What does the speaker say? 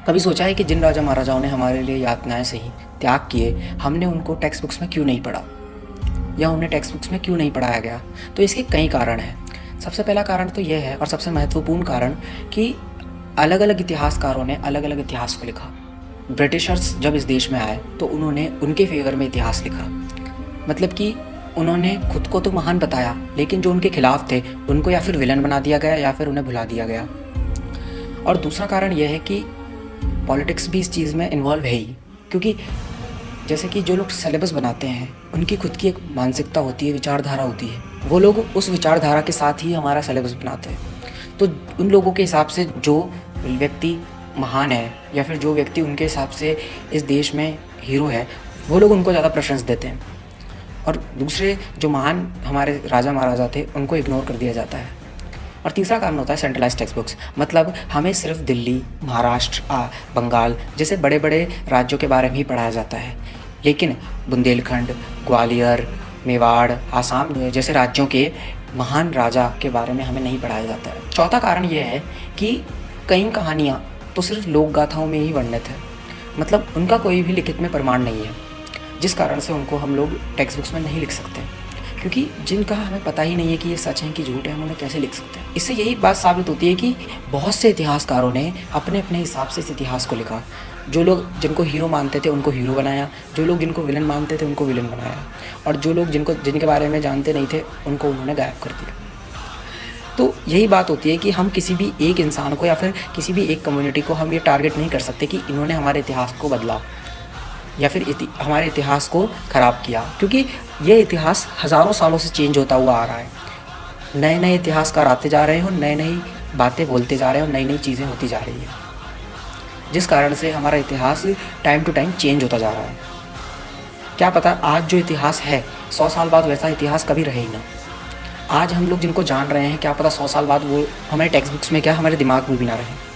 कभी सोचा है कि जिन राजा महाराजाओं ने हमारे लिए यातनाएं सही, त्याग किए, हमने उनको टेक्स्ट बुक्स में क्यों नहीं पढ़ा या उन्हें टेक्स्ट बुक्स में क्यों नहीं पढ़ाया गया? तो इसके कई कारण हैं। सबसे पहला कारण तो यह है और सबसे महत्वपूर्ण कारण कि अलग अलग इतिहासकारों ने अलग अलग इतिहास को लिखा। ब्रिटिशर्स जब इस देश में आए तो उन्होंने उनके फेवर में इतिहास लिखा, मतलब कि उन्होंने खुद को तो महान बताया, लेकिन जो उनके खिलाफ थे उनको या फिर विलन बना दिया गया या फिर उन्हें भुला दिया गया। और दूसरा कारण यह है कि पॉलिटिक्स भी इस चीज़ में इन्वॉल्व है ही, क्योंकि जैसे कि जो लोग सिलेबस बनाते हैं उनकी खुद की एक मानसिकता होती है, विचारधारा होती है। वो लोग उस विचारधारा के साथ ही हमारा सिलेबस बनाते हैं। तो उन लोगों के हिसाब से जो व्यक्ति महान है या फिर जो व्यक्ति उनके हिसाब से इस देश में हीरो है, वो लोग उनको ज़्यादा प्रेफरेंस देते हैं, और दूसरे जो महान हमारे राजा महाराजा थे उनको इग्नोर कर दिया जाता है। और तीसरा कारण होता है सेंट्रलाइज टेक्स्ट बुक्स, मतलब हमें सिर्फ दिल्ली, महाराष्ट्र, बंगाल जैसे बड़े बड़े राज्यों के बारे में ही पढ़ाया जाता है, लेकिन बुंदेलखंड, ग्वालियर, मेवाड़, आसाम जैसे राज्यों के महान राजा के बारे में हमें नहीं पढ़ाया जाता है। चौथा कारण यह है कि कई कहानियाँ तो सिर्फ लोक गाथाओं में ही वर्णित है, मतलब उनका कोई भी लिखित में प्रमाण नहीं है, जिस कारण से उनको हम लोग टेक्स्ट बुक्स में नहीं लिख सकते, क्योंकि जिनका हमें पता ही नहीं है कि ये सच है कि झूठ है, हम उन्हें कैसे लिख सकते हैं। इससे यही बात साबित होती है कि बहुत से इतिहासकारों ने अपने अपने हिसाब से इस इतिहास को लिखा। जो लोग जिनको हीरो मानते थे उनको हीरो बनाया, जो लोग जिनको विलन मानते थे उनको विलन बनाया, और जो लोग जिनके बारे में जानते नहीं थे उनको उन्होंने गायब कर दिया। तो यही बात होती है कि हम किसी भी एक इंसान को या फिर किसी भी एक कम्युनिटी को हम ये टारगेट नहीं कर सकते कि इन्होंने हमारे इतिहास को बदला या फिर हमारे इतिहास को ख़राब किया, क्योंकि ये इतिहास हज़ारों सालों से चेंज होता हुआ आ रहा है। नए नए इतिहासकार आते जा रहे हैं और नई नई बातें बोलते जा रहे हैं और नई नई चीज़ें होती जा रही हैं, जिस कारण से हमारा इतिहास टाइम टू टाइम चेंज होता जा रहा है। क्या पता आज जो इतिहास है 100 साल बाद वैसा इतिहास कभी रहे ही ना। आज हम लोग जिनको जान रहे हैं, क्या पता 100 साल बाद वो हमारे टेक्स्ट बुक्स में क्या हमारे दिमाग में भी ना रहे।